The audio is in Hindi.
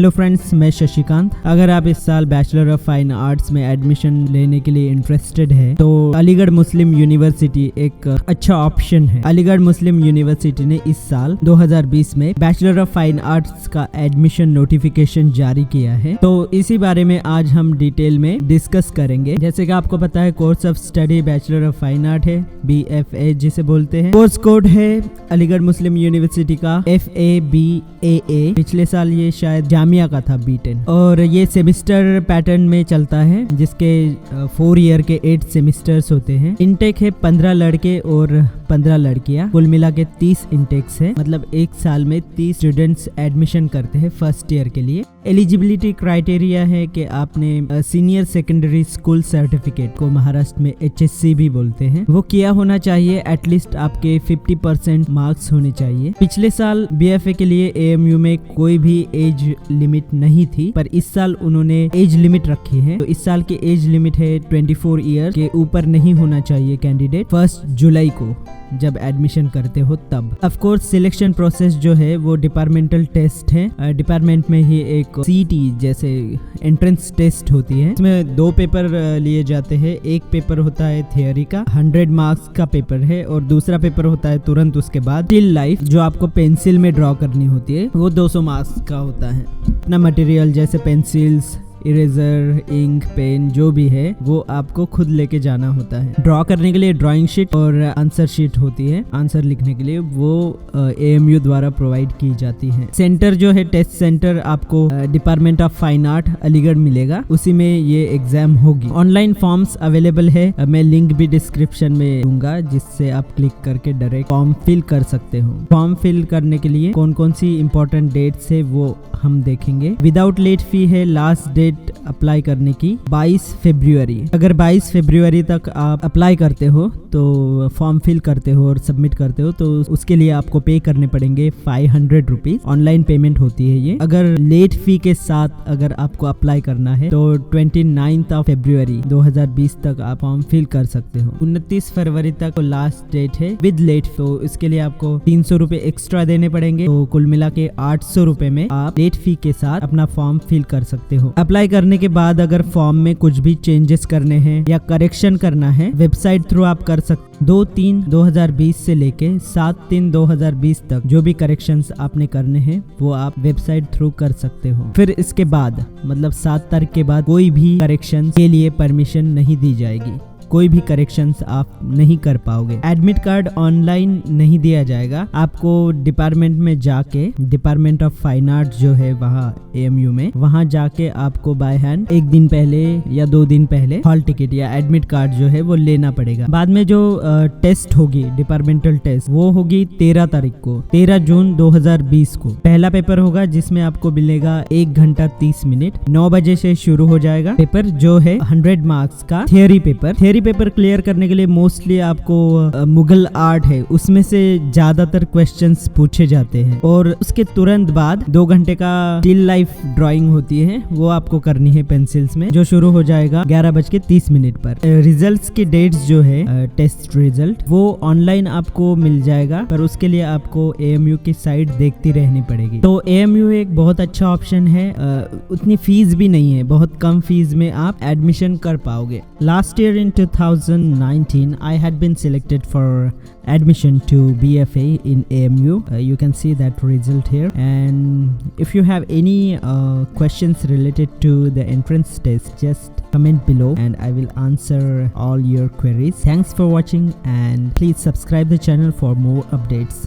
हेलो फ्रेंड्स, मैं शशिकांत। अगर आप इस साल बैचलर ऑफ फाइन आर्ट्स में एडमिशन लेने के लिए इंटरेस्टेड है तो अलीगढ़ मुस्लिम यूनिवर्सिटी एक अच्छा ऑप्शन है। अलीगढ़ मुस्लिम यूनिवर्सिटी ने इस साल 2020 में बैचलर ऑफ फाइन आर्ट्स का एडमिशन नोटिफिकेशन जारी किया है, तो इसी बारे में आज हम डिटेल में डिस्कस करेंगे। जैसे कि आपको पता है, course of study bachelor of fine art है, BFA जिसे बोलते हैं। कोर्स कोड है अलीगढ़ मुस्लिम यूनिवर्सिटी का FABAA। पिछले साल ये शायद जामिया का था, B10, और ये सेमिस्टर पैटर्न में चलता है, जिसके 4 ईयर के 8 सेमिस्टर्स होते हैं। इनटेक है 15 लड़के और 15 लड़कियां, कुल मिला के 30 इनटेक्स है। मतलब एक साल में 30 स्टूडेंट्स एडमिशन करते हैं फर्स्ट ईयर के लिए। एलिजिबिलिटी क्राइटेरिया है कि आपने सीनियर सेकेंडरी स्कूल सर्टिफिकेट, को महाराष्ट्र में HSC भी बोलते हैं, वो किया होना चाहिए। एटलीस्ट आपके 50% मार्क्स होने चाहिए। पिछले साल BFA के लिए AMU में कोई भी एज लिमिट नहीं थी, पर इस साल उन्होंने एज लिमिट रखी है। तो इस साल की एज लिमिट है 24 ईयर के ऊपर नहीं होना चाहिए कैंडिडेट 1 जुलाई को जब एडमिशन करते हो तब। ऑफ कोर्स सिलेक्शन प्रोसेस जो है वो डिपार्टमेंटल टेस्ट है। डिपार्टमेंट में ही एक CT जैसे एंट्रेंस टेस्ट होती है। इसमें 2 पेपर लिए जाते हैं। एक पेपर होता है थियोरी का, 100 मार्क्स का पेपर है, और दूसरा पेपर होता है तुरंत उसके बाद स्टिल लाइफ, जो आपको पेंसिल में ड्रॉ करनी होती है, वो 200 मार्क्स का होता है। अपना मटेरियल जैसे पेंसिल्स, इरेजर, इंक, पेन जो भी है वो आपको खुद लेके जाना होता है। ड्रॉ करने के लिए ड्राइंग शीट और आंसर शीट होती है। आंसर लिखने के लिए वो AMU द्वारा प्रोवाइड की जाती है। सेंटर जो है, टेस्ट सेंटर आपको department of fine art Aligarh मिलेगा, उसी में ये एग्जाम होगी। ऑनलाइन फॉर्म्स अवेलेबल है, मैं लिंक भी डिस्क्रिप्शन में दूंगा, जिससे आप क्लिक करके डायरेक्ट फॉर्म फिल कर सकते हो। फॉर्म फिल करने के लिए कौन कौन सी इंपॉर्टेंट डेट्स है वो हम देखेंगे। विदाउट लेट फी है। लास्ट डेट अप्लाई करने की 22 फरवरी। अगर 22 फरवरी तक आप अप्लाई करते हो, तो फॉर्म फिल करते हो और सबमिट करते हो, तो उसके लिए आपको पे करने पड़ेंगे 500 रुपीज। ऑनलाइन पेमेंट होती है ये। अगर लेट फी के साथ अगर आपको अप्लाई करना है तो 29 फरवरी 2020 तक आप फॉर्म फिल कर सकते हो। 29 फरवरी तक तो लास्ट डेट है विद लेट। तो इसके लिए आपको 300 रुपए एक्स्ट्रा देने पड़ेंगे, तो कुल मिला के 800 रुपए में आप लेट फी के साथ अपना फॉर्म फिल कर सकते हो। अप्लाई करने के बाद अगर फॉर्म में कुछ भी चेंजेस करने हैं या करेक्शन करना है, वेबसाइट थ्रू आप कर सकते। 2/3/2020 से लेके 7/3/2020 तक जो भी करेक्शंस आपने करने हैं वो आप वेबसाइट थ्रू कर सकते हो। फिर इसके बाद मतलब 7 तारीख के बाद कोई भी करेक्शन के लिए परमिशन नहीं दी जाएगी। कोई भी करेक्शंस आप नहीं कर पाओगे। एडमिट कार्ड ऑनलाइन नहीं दिया जाएगा। आपको डिपार्टमेंट में जाके, डिपार्टमेंट ऑफ फाइन आर्ट जो है वहाँ AMU में, वहाँ जाके आपको बाय हैंड 1 दिन पहले या 2 दिन पहले हॉल टिकट या एडमिट कार्ड जो है वो लेना पड़ेगा। बाद में जो टेस्ट होगी, डिपार्टमेंटल टेस्ट, वो होगी 13 तारीख को, 13 जून 2020 को। पहला पेपर होगा जिसमें आपको मिलेगा 1 घंटा 30 मिनट। 9 बजे से शुरू हो जाएगा पेपर, जो है 100 मार्क्स का थियोरी पेपर। पेपर क्लियर करने के लिए मोस्टली आपको मुगल आर्ट है उसमें से ज्यादातर क्वेश्चंस पूछे जाते हैं, और उसके तुरंत बाद 2 घंटे का स्टिल लाइफ ड्राइंग होती है, वो आपको करनी है पेंसिल्स में, जो शुरू हो जाएगा 11:30 पर। रिजल्ट्स की डेट्स जो है, टेस्ट रिजल्ट, वो ऑनलाइन आपको मिल जाएगा, पर उसके लिए आपको AMU की साइट देखती रहनी पड़ेगी। तो AMU एक बहुत अच्छा ऑप्शन है। उतनी फीस भी नहीं है, बहुत कम फीस में आप एडमिशन कर पाओगे। Last year in 2019 I had been selected for admission to BFA in AMU. You can see that result here, and if you have any questions related to the entrance test, just comment below and I will answer all your queries. Thanks for watching, and please subscribe the channel for more updates.